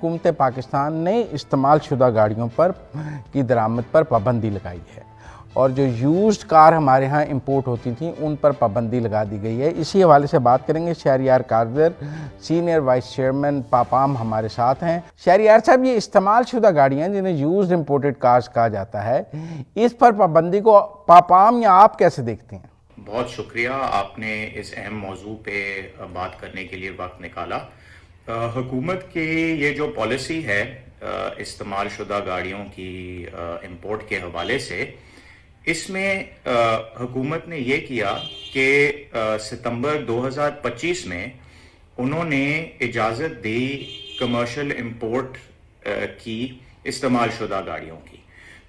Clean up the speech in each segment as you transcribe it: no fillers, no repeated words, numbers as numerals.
حکومت پاکستان نے استعمال شدہ گاڑیوں پر کی درآمد پر پابندی لگائی ہے اور جو یوزڈ کار ہمارے ہاں امپورٹ ہوتی تھیں ان پر پابندی لگا دی گئی ہے۔ اسی حوالے سے بات کریں گے شہریار کارزر سینئر وائس چیئرمین پاپام ہمارے ساتھ ہیں۔ شہریار صاحب، یہ استعمال شدہ گاڑیاں جنہیں یوزڈ امپورٹڈ کارز کہا جاتا ہے، اس پر پابندی کو پاپام یا آپ کیسے دیکھتے ہیں؟ بہت شکریہ، آپ نے اس اہم موضوع پہ بات کرنے کے لیے وقت نکالا۔ حکومت کی یہ جو پالیسی ہے استعمال شدہ گاڑیوں کی امپورٹ کے حوالے سے، اس میں حکومت نے یہ کیا کہ ستمبر 2025 میں انہوں نے اجازت دی کمرشل امپورٹ کی استعمال شدہ گاڑیوں کی۔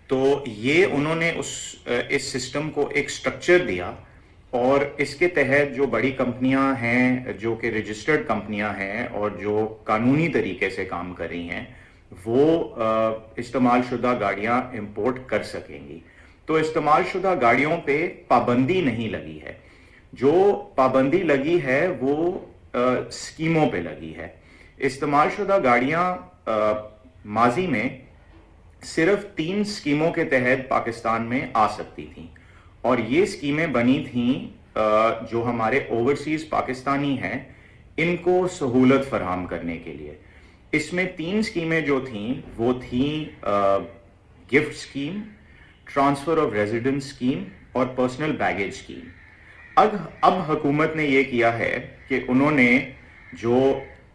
تو یہ انہوں نے اس سسٹم کو ایک سٹرکچر دیا، اور اس کے تحت جو بڑی کمپنیاں ہیں جو کہ رجسٹرڈ کمپنیاں ہیں اور جو قانونی طریقے سے کام کر رہی ہیں، وہ استعمال شدہ گاڑیاں امپورٹ کر سکیں گی۔ تو استعمال شدہ گاڑیوں پہ پابندی نہیں لگی ہے، جو پابندی لگی ہے وہ اسکیموں پہ لگی ہے۔ استعمال شدہ گاڑیاں ماضی میں صرف 3 اسکیموں کے تحت پاکستان میں آ سکتی تھیں، اور یہ اسکیمیں بنی تھیں جو ہمارے اوورسیز پاکستانی ہیں ان کو سہولت فراہم کرنے کے لیے۔ اس میں 3 اسکیمیں جو تھیں وہ تھیں gift scheme, transfer of residence scheme اور پرسنل بیگیج اسکیم۔ اب حکومت نے یہ کیا ہے کہ انہوں نے جو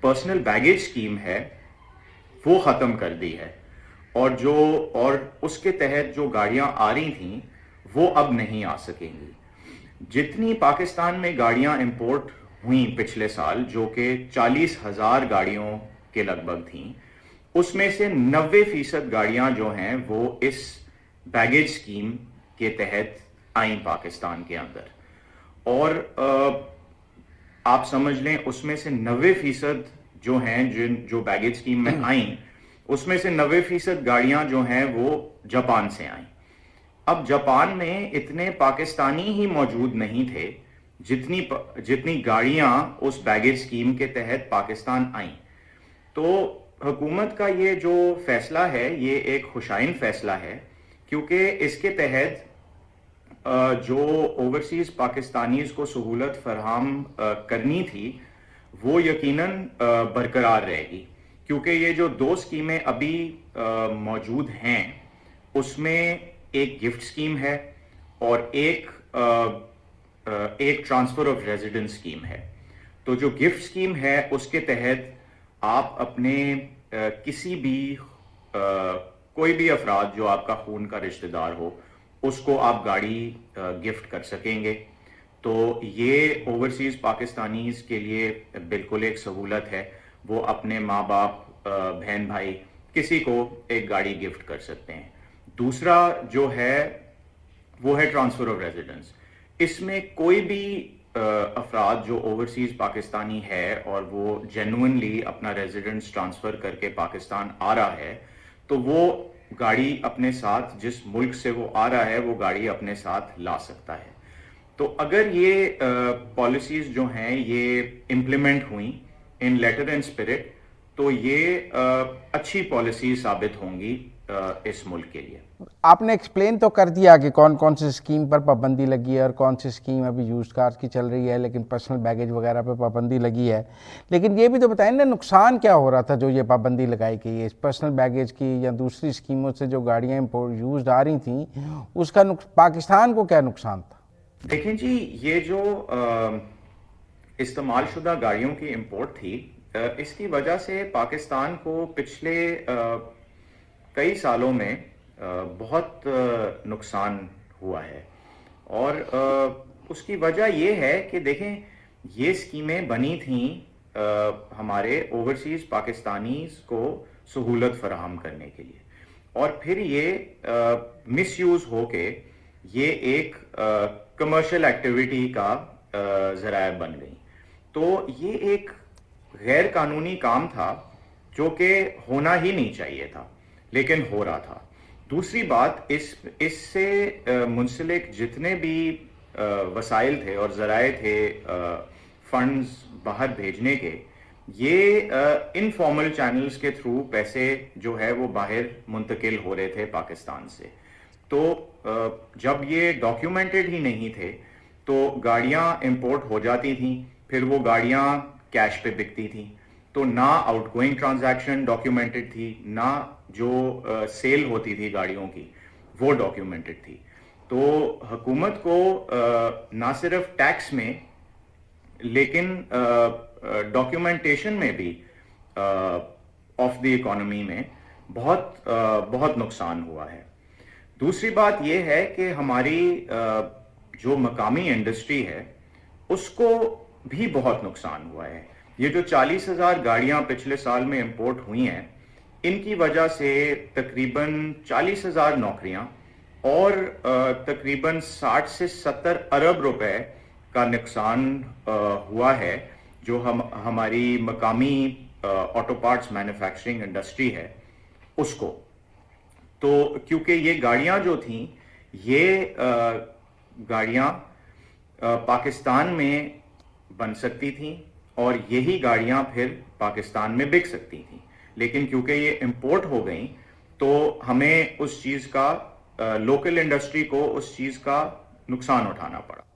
پرسنل بیگیج اسکیم ہے وہ ختم کر دی ہے، اور اس کے تحت جو گاڑیاں آ رہی تھیں وہ اب نہیں آ سکیں گی۔ جتنی پاکستان میں گاڑیاں امپورٹ ہوئیں پچھلے سال، جو کہ 40,000 گاڑیوں کے لگ بھگ تھیں، اس میں سے 90% گاڑیاں جو ہیں وہ اس بیگیج اسکیم کے تحت آئیں پاکستان کے اندر۔ اور آپ سمجھ لیں اس میں سے 90% جو ہیں جو بیگیج اسکیم میں آئیں، اس میں سے 90% گاڑیاں جو ہیں وہ جاپان سے آئیں۔ اب جاپان میں اتنے پاکستانی ہی موجود نہیں تھے جتنی گاڑیاں اس بیگیج اسکیم کے تحت پاکستان آئیں۔ تو حکومت کا یہ جو فیصلہ ہے یہ ایک خوشائن فیصلہ ہے، کیونکہ اس کے تحت جو اوورسیز پاکستانیز کو سہولت فراہم کرنی تھی وہ یقیناً برقرار رہے گی، کیونکہ یہ جو 2 اسکیمیں ابھی موجود ہیں اس میں ایک گفٹ اسکیم ہے اور ایک ٹرانسفر آف ریزیڈنس اسکیم ہے۔ تو جو گفٹ اسکیم ہے اس کے تحت آپ اپنے کسی بھی کوئی بھی افراد جو آپ کا خون کا رشتہ دار ہو اس کو آپ گاڑی گفٹ کر سکیں گے۔ تو یہ اوورسیز پاکستانیز کے لیے بالکل ایک سہولت ہے، وہ اپنے ماں باپ، بہن بھائی، کسی کو ایک گاڑی گفٹ کر سکتے ہیں۔ دوسرا جو ہے وہ ہے ٹرانسفر آف ریزیڈنس۔ اس میں کوئی بھی افراد جو اوورسیز پاکستانی ہے اور وہ جینوئنلی اپنا ریزیڈنس ٹرانسفر کر کے پاکستان آ رہا ہے، تو وہ گاڑی اپنے ساتھ، جس ملک سے وہ آ رہا ہے وہ گاڑی اپنے ساتھ لا سکتا ہے۔ تو اگر یہ پالیسیز جو ہیں یہ امپلیمنٹ ہوئیں ان لیٹر اینڈ اسپرٹ، تو یہ اچھی پالیسی ثابت ہوں گی اس ملک کے لیے۔ آپ نے ایکسپلین تو کر دیا کہ کون کون سی اسکیم پر پابندی لگی ہے اور کون سی اسکیم ابھی یوزڈ کار کی چل رہی ہے، لیکن پرسنل بیگیج وغیرہ پہ پابندی لگی ہے۔ لیکن یہ بھی تو بتائیں نا، نقصان کیا ہو رہا تھا جو یہ پابندی لگائی گئی ہے؟ اس پرسنل بیگیج کی یا دوسری اسکیموں سے جو گاڑیاں یوزڈ آ رہی تھیں، اس کا پاکستان کو کیا نقصان تھا؟ دیکھیں جی، یہ جو استعمال شدہ گاڑیوں کی امپورٹ تھی، اس کی وجہ سے پاکستان کو پچھلے کئی سالوں میں بہت نقصان ہوا ہے، اور اس کی وجہ یہ ہے کہ دیکھیں یہ اسکیمیں بنی تھیں ہمارے اوورسیز پاکستانیز کو سہولت فراہم کرنے کے لیے، اور پھر یہ مس یوز ہو کے یہ ایک کمرشل ایکٹیویٹی کا ذرائع بن گئی۔ تو یہ ایک غیر قانونی کام تھا جو کہ ہونا ہی نہیں چاہیے تھا، لیکن ہو رہا تھا۔ دوسری بات، اس سے منسلک جتنے بھی وسائل تھے اور ذرائع تھے فنڈز باہر بھیجنے کے، یہ انفارمل چینلز کے تھرو پیسے جو ہے وہ باہر منتقل ہو رہے تھے پاکستان سے. تو جب یہ ڈاکیومنٹڈ ہی نہیں تھے تو گاڑیاں امپورٹ ہو جاتی تھیں, پھر وہ گاڑیاں کیش پہ بکتی تھیں, تو نہ آؤٹ گوئنگ ٹرانزیکشن ڈاکیومنٹڈ تھی, نہ جو سیل ہوتی تھی گاڑیوں کی وہ ڈاکیومنٹڈ تھی. تو حکومت کو نہ صرف ٹیکس میں لیکن ڈاکیومنٹیشن میں بھی آف دی اکانومی میں بہت نقصان ہوا ہے. دوسری بات یہ ہے کہ ہماری جو مقامی انڈسٹری ہے اس کو بھی بہت نقصان ہوا ہے. یہ جو 40,000 گاڑیاں پچھلے سال میں امپورٹ ہوئی ہیں, ان کی وجہ سے تقریباً 40,000 نوکریاں اور تقریباً 60 سے 70 ارب روپے کا نقصان ہوا ہے جو ہماری مقامی آٹو پارٹس مینوفیکچرنگ انڈسٹری ہے اس کو. تو کیونکہ یہ گاڑیاں جو تھیں یہ گاڑیاں پاکستان میں بن سکتی تھیں اور یہی گاڑیاں پھر پاکستان میں بک سکتی تھیں, لیکن کیونکہ یہ امپورٹ ہو گئیں تو ہمیں اس چیز کا لوکل انڈسٹری کو اس چیز کا نقصان اٹھانا پڑا.